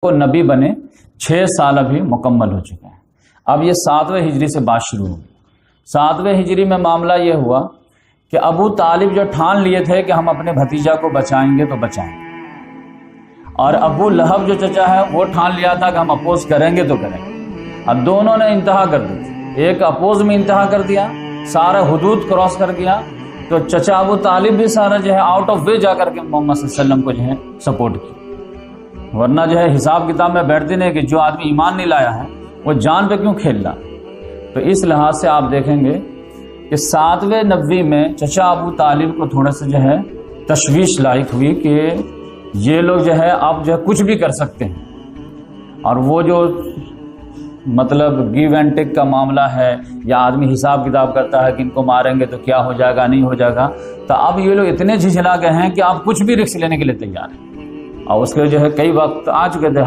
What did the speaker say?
وہ نبی بنے 6 سال ابھی مکمل ہو چکے ہیں۔ اب یہ 7ویں ہجری سے بات شروع ہوگی۔ 7ویں ہجری میں معاملہ یہ ہوا کہ ابو طالب جو ٹھان لیے تھے کہ ہم اپنے بھتیجا کو بچائیں گے تو بچائیں گے، اور ابو لہب جو چچا ہے وہ ٹھان لیا تھا کہ ہم اپوز کریں گے تو کریں گے۔ اب دونوں نے انتہا کر دی تھی، ایک اپوز میں انتہا کر دیا، سارا حدود کراس کر گیا، تو چچا ابو طالب بھی سارا جو ہے آؤٹ آف وے جا کر کے محمد صلی اللہ علیہ وسلم کو جو ہے سپورٹ کی، ورنہ جو ہے حساب کتاب میں بیٹھتے نہیں کہ جو آدمی ایمان نہیں لایا ہے وہ جان پہ کیوں کھیل رہا۔ تو اس لحاظ سے آپ دیکھیں گے کہ 7ویں نبوی میں چچا ابو طالب کو تھوڑا سا جو ہے تشویش لاحق ہوئی کہ یہ لوگ جو ہے اب جو ہے کچھ بھی کر سکتے ہیں، اور وہ جو مطلب گیو اینڈ ٹیک کا معاملہ ہے، یا آدمی حساب کتاب کرتا ہے کہ ان کو ماریں گے تو کیا ہو جائے گا نہیں ہو جائے گا، تو اب یہ لوگ اتنے جھجھلا گئے ہیں کہ آپ کچھ بھی رسک لینے کے لیے تیار ہیں، اور اس کے جو ہے کئی وقت آ چکے تھے،